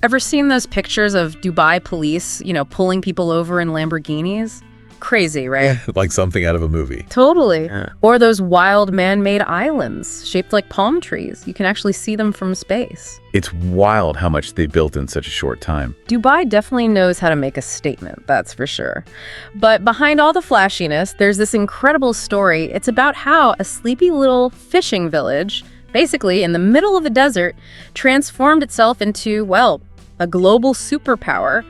Ever seen those pictures of Dubai police, pulling people over in Lamborghinis? Crazy, right? Like something out of a movie. Totally. Yeah. Or those wild man-made islands shaped like palm trees. You can actually see them from space. It's wild how much they built in such a short time. Dubai definitely knows how to make a statement, that's for sure. But behind all the flashiness, there's this incredible story. It's about how a sleepy little fishing village, basically in the middle of the desert, transformed itself into, well, a global superpower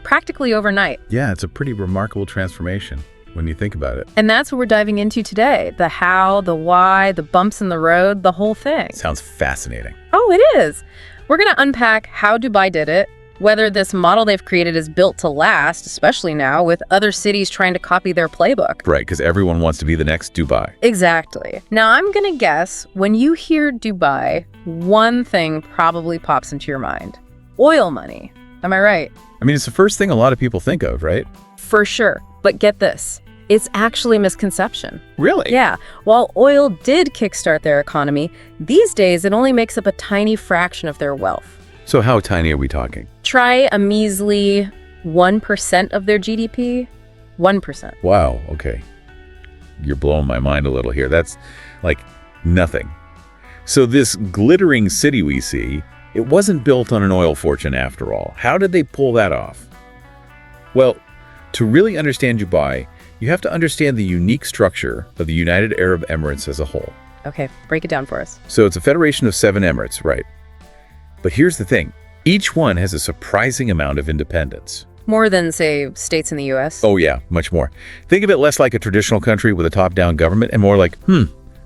practically overnight. Yeah, it's a pretty remarkable transformation when you think about it. And that's what we're diving into today. The how, the why, the bumps in the road, the whole thing. Sounds fascinating. Oh, it is. We're going to unpack how Dubai did it, whether this model they've created is built to last, especially now with other cities trying to copy their playbook. Right, because everyone wants to be the next Dubai. Exactly. Now, I'm going to guess when you hear Dubai, one thing probably pops into your mind. Oil money. Am I right? I mean, it's the first thing a lot of people think of, right? For sure. But get this. It's actually a misconception. Really? Yeah. While oil did kickstart their economy, these days it only makes up a tiny fraction of their wealth. So how tiny are we talking? Try a measly 1% of their GDP. 1%. Wow, okay. You're blowing my mind a little here. That's like nothing. So this glittering city we see, it wasn't built on an oil fortune after all. How did they pull that off? Well, to really understand Dubai, you have to understand the unique structure of the United Arab Emirates as a whole. Okay, break it down for us. So it's a federation of 7 emirates, right? But here's the thing. Each one has a surprising amount of independence. More than, say, states in the US? Oh yeah, much more. Think of it less like a traditional country with a top-down government and more like,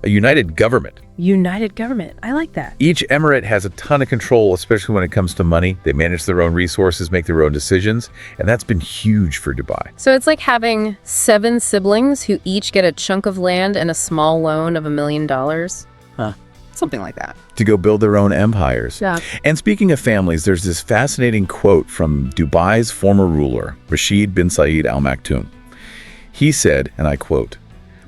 a united government. United government. I like that. Each emirate has a ton of control, especially when it comes to money. They manage their own resources, make their own decisions, and that's been huge for Dubai. So it's like having 7 siblings who each get a chunk of land and a small loan of $1 million? Huh. Something like that. To go build their own empires. Yeah. And speaking of families, there's this fascinating quote from Dubai's former ruler, Rashid bin Saeed Al Maktoum. He said, and I quote,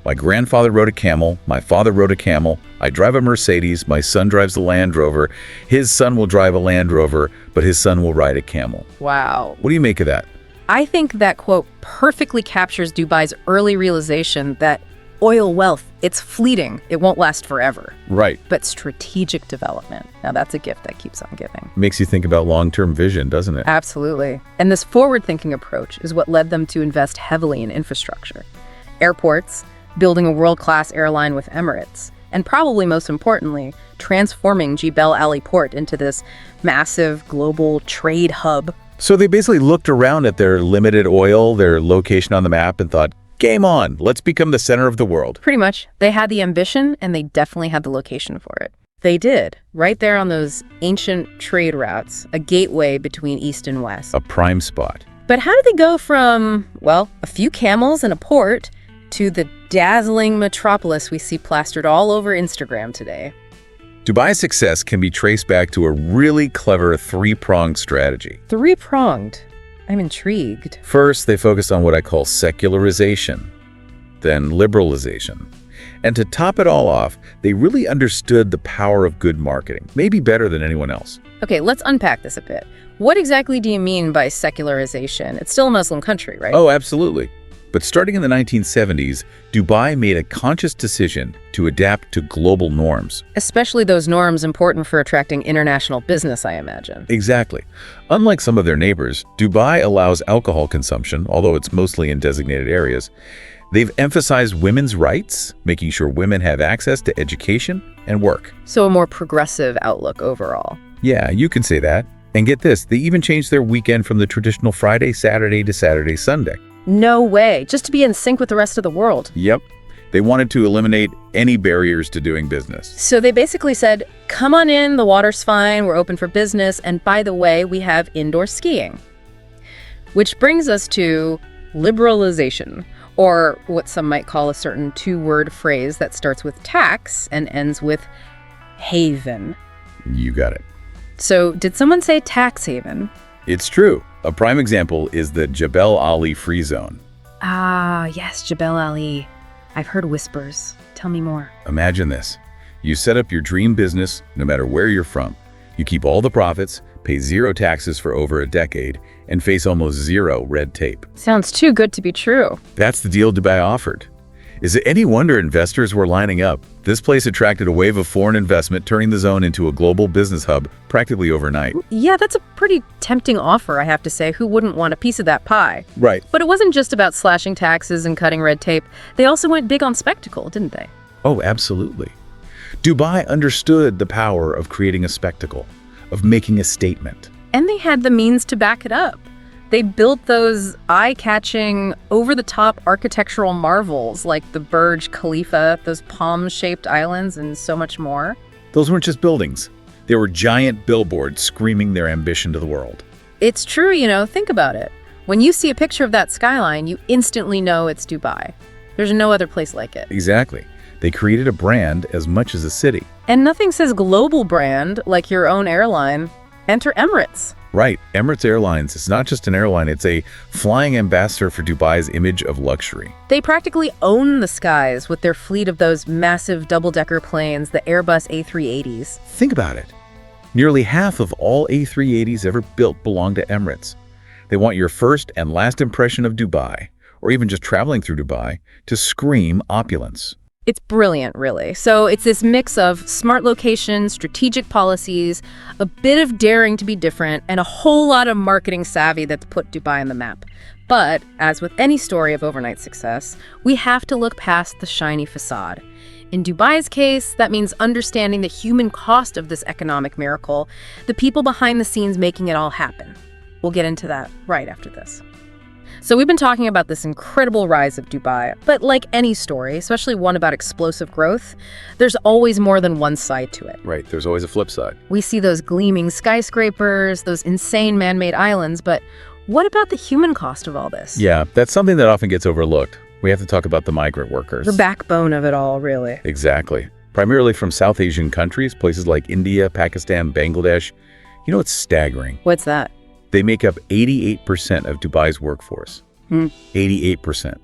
"My grandfather rode a camel, my father rode a camel, I drive a Mercedes, my son drives a Land Rover, his son will drive a Land Rover, but his son will ride a camel." Wow. What do you make of that? I think that quote perfectly captures Dubai's early realization that oil wealth, it's fleeting, it won't last forever. Right. But strategic development, now that's a gift that keeps on giving. Makes you think about long-term vision, doesn't it? Absolutely. And this forward-thinking approach is what led them to invest heavily in infrastructure. Airports, building a world-class airline with Emirates, and probably most importantly, transforming Jebel Ali Port into this massive global trade hub. So they basically looked around at their limited oil, their location on the map, and thought, game on, let's become the center of the world. Pretty much. They had the ambition, and they definitely had the location for it. They did, right there on those ancient trade routes, a gateway between East and West. A prime spot. But how did they go from, well, a few camels and a port to the dazzling metropolis we see plastered all over Instagram today? Dubai's success can be traced back to a really clever 3-pronged strategy. 3-pronged? I'm intrigued. First, they focused on what I call secularization, then liberalization. And to top it all off, they really understood the power of good marketing, maybe better than anyone else. Okay, let's unpack this a bit. What exactly do you mean by secularization? It's still a Muslim country, right? Oh, absolutely. But starting in the 1970s, Dubai made a conscious decision to adapt to global norms. Especially those norms important for attracting international business, I imagine. Exactly. Unlike some of their neighbors, Dubai allows alcohol consumption, although it's mostly in designated areas. They've emphasized women's rights, making sure women have access to education and work. So a more progressive outlook overall. Yeah, you can say that. And get this, they even changed their weekend from the traditional Friday, Saturday to Saturday, Sunday. No way, just to be in sync with the rest of the world. Yep. They wanted to eliminate any barriers to doing business. So they basically said, come on in, the water's fine, we're open for business, and by the way, we have indoor skiing. Which brings us to liberalization, or what some might call a certain 2-word phrase that starts with tax and ends with haven. You got it. So did someone say tax haven? It's true. A prime example is the Jebel Ali Free Zone. Ah, yes, Jebel Ali. I've heard whispers. Tell me more. Imagine this. You set up your dream business, no matter where you're from. You keep all the profits, pay zero taxes for over a decade, and face almost zero red tape. Sounds too good to be true. That's the deal Dubai offered. Is it any wonder investors were lining up? This place attracted a wave of foreign investment, turning the zone into a global business hub practically overnight. Yeah, that's a pretty tempting offer, I have to say. Who wouldn't want a piece of that pie? Right. But it wasn't just about slashing taxes and cutting red tape. They also went big on spectacle, didn't they? Oh, absolutely. Dubai understood the power of creating a spectacle, of making a statement. And they had the means to back it up. They built those eye-catching, over-the-top architectural marvels like the Burj Khalifa, those palm-shaped islands, and so much more. Those weren't just buildings. They were giant billboards screaming their ambition to the world. It's true, think about it. When you see a picture of that skyline, you instantly know it's Dubai. There's no other place like it. Exactly. They created a brand as much as a city. And nothing says global brand like your own airline. Enter Emirates. Right. Emirates Airlines is not just an airline, it's a flying ambassador for Dubai's image of luxury. They practically own the skies with their fleet of those massive double-decker planes, the Airbus A380s. Think about it. Nearly half of all A380s ever built belong to Emirates. They want your first and last impression of Dubai, or even just traveling through Dubai, to scream opulence. It's brilliant, really. So it's this mix of smart locations, strategic policies, a bit of daring to be different, and a whole lot of marketing savvy that's put Dubai on the map. But, as with any story of overnight success, we have to look past the shiny facade. In Dubai's case, that means understanding the human cost of this economic miracle, the people behind the scenes making it all happen. We'll get into that right after this. So we've been talking about this incredible rise of Dubai, but like any story, especially one about explosive growth, there's always more than one side to it. Right, there's always a flip side. We see those gleaming skyscrapers, those insane man-made islands, but what about the human cost of all this? Yeah, that's something that often gets overlooked. We have to talk about the migrant workers. The backbone of it all, really. Exactly. Primarily from South Asian countries, places like India, Pakistan, Bangladesh. You know, it's staggering. What's that? They make up 88% of Dubai's workforce. 88%.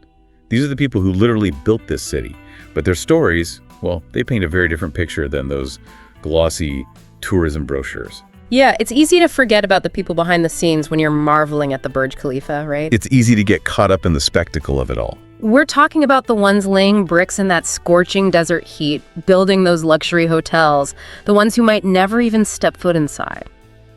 These are the people who literally built this city. But their stories, well, they paint a very different picture than those glossy tourism brochures. Yeah, it's easy to forget about the people behind the scenes when you're marveling at the Burj Khalifa, right? It's easy to get caught up in the spectacle of it all. We're talking about the ones laying bricks in that scorching desert heat, building those luxury hotels, the ones who might never even step foot inside.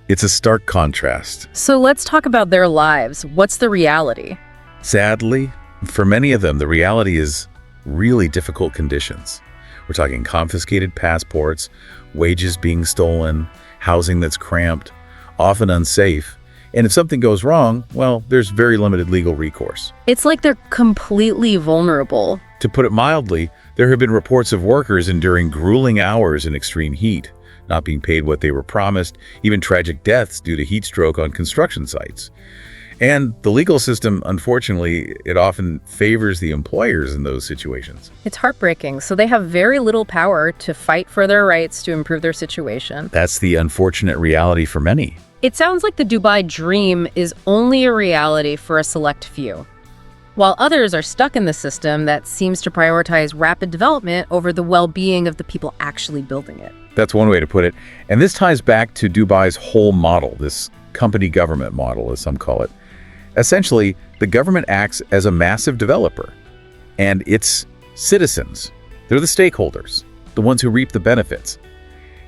It's a stark contrast. So let's talk about their lives. What's the reality? Sadly, for many of them, the reality is really difficult conditions. We're talking confiscated passports, wages being stolen, housing that's cramped, often unsafe. And if something goes wrong, well, there's very limited legal recourse. It's like they're completely vulnerable. To put it mildly, there have been reports of workers enduring grueling hours in extreme heat, not being paid what they were promised, even tragic deaths due to heat stroke on construction sites. And the legal system, unfortunately, it often favors the employers in those situations. It's heartbreaking. So they have very little power to fight for their rights to improve their situation. That's the unfortunate reality for many. It sounds like the Dubai dream is only a reality for a select few, while others are stuck in the system that seems to prioritize rapid development over the well-being of the people actually building it. That's one way to put it. And this ties back to Dubai's whole model, this company government model, as some call it. Essentially, the government acts as a massive developer, and its citizens, they're the stakeholders, the ones who reap the benefits.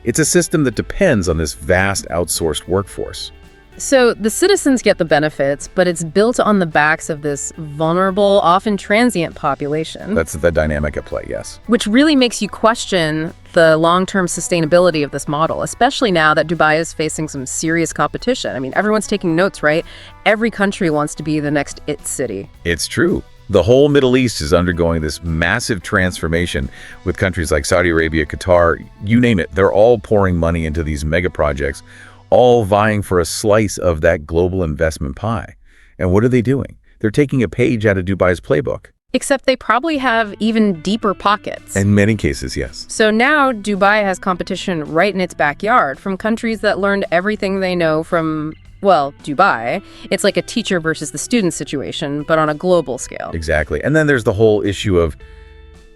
It's a system that depends on this vast outsourced workforce. So the citizens get the benefits, but it's built on the backs of this vulnerable, often transient population. That's the dynamic at play, yes. Which really makes you question the long-term sustainability of this model, especially now that Dubai is facing some serious competition. I mean, everyone's taking notes, right? Every country wants to be the next it city. It's true. The whole Middle East is undergoing this massive transformation with countries like Saudi Arabia, Qatar, you name it. They're all pouring money into these mega projects, all vying for a slice of that global investment pie. And what are they doing? They're taking a page out of Dubai's playbook. Except they probably have even deeper pockets. In many cases, yes. So now Dubai has competition right in its backyard from countries that learned everything they know from, well, Dubai. It's like a teacher versus the student situation, but on a global scale. Exactly. And then there's the whole issue of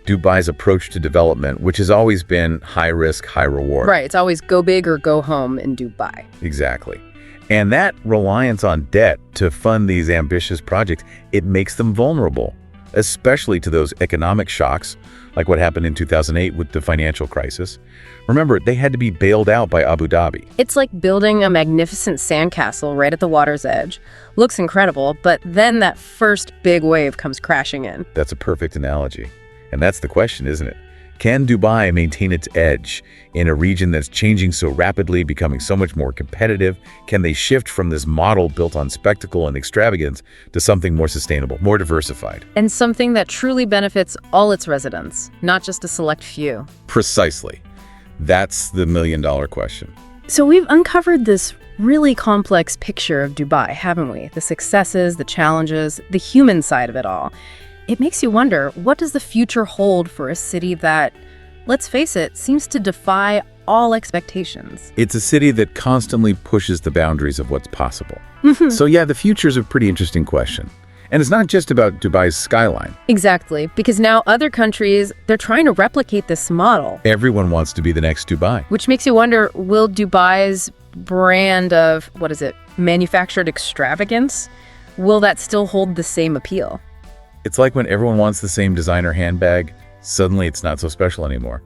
Dubai's approach to development, which has always been high risk, high reward. Right, it's always go big or go home in Dubai. Exactly. And that reliance on debt to fund these ambitious projects, it makes them vulnerable, especially to those economic shocks, like what happened in 2008 with the financial crisis. Remember, they had to be bailed out by Abu Dhabi. It's like building a magnificent sandcastle right at the water's edge. Looks incredible, but then that first big wave comes crashing in. That's a perfect analogy. And that's the question, isn't it? Can Dubai maintain its edge in a region that's changing so rapidly, becoming so much more competitive? Can they shift from this model built on spectacle and extravagance to something more sustainable, more diversified? And something that truly benefits all its residents, not just a select few. Precisely. That's the million-dollar question. So we've uncovered this really complex picture of Dubai, haven't we? The successes, the challenges, the human side of it all. It makes you wonder, what does the future hold for a city that, let's face it, seems to defy all expectations? It's a city that constantly pushes the boundaries of what's possible. So yeah, the future's a pretty interesting question. And it's not just about Dubai's skyline. Exactly, because now other countries, they're trying to replicate this model. Everyone wants to be the next Dubai. Which makes you wonder, will Dubai's brand of, manufactured extravagance, will that still hold the same appeal? It's like when everyone wants the same designer handbag, suddenly it's not so special anymore.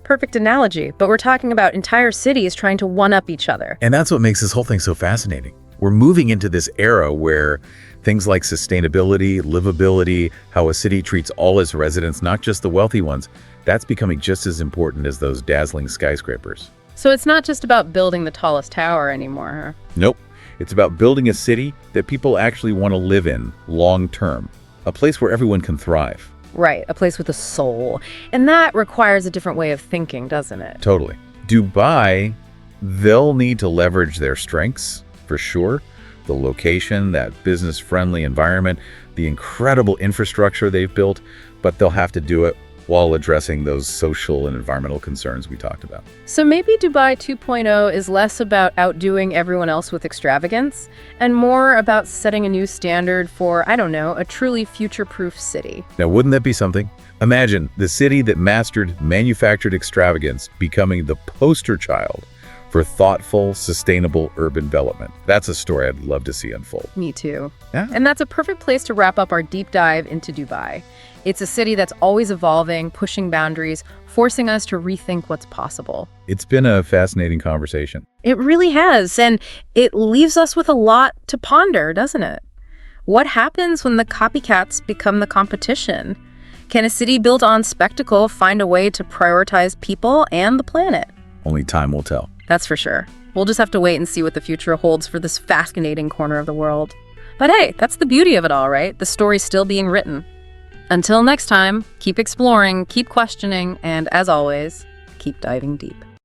Perfect analogy. But we're talking about entire cities trying to one-up each other. And that's what makes this whole thing so fascinating. We're moving into this era where things like sustainability, livability, how a city treats all its residents, not just the wealthy ones, that's becoming just as important as those dazzling skyscrapers. So it's not just about building the tallest tower anymore, huh? Nope. It's about building a city that people actually want to live in long term. A place where everyone can thrive. Right, a place with a soul. And that requires a different way of thinking, doesn't it? Totally. Dubai, they'll need to leverage their strengths, for sure. The location, that business-friendly environment, the incredible infrastructure they've built, but they'll have to do it while addressing those social and environmental concerns we talked about. So maybe Dubai 2.0 is less about outdoing everyone else with extravagance and more about setting a new standard for, a truly future-proof city. Now, wouldn't that be something? Imagine the city that mastered manufactured extravagance becoming the poster child for thoughtful, sustainable urban development. That's a story I'd love to see unfold. Me too. Yeah. And that's a perfect place to wrap up our deep dive into Dubai. It's a city that's always evolving, pushing boundaries, forcing us to rethink what's possible. It's been a fascinating conversation. It really has, and it leaves us with a lot to ponder, doesn't it? What happens when the copycats become the competition? Can a city built on spectacle find a way to prioritize people and the planet? Only time will tell. That's for sure. We'll just have to wait and see what the future holds for this fascinating corner of the world. But hey, that's the beauty of it all, right? The story's still being written. Until next time, keep exploring, keep questioning, and as always, keep diving deep.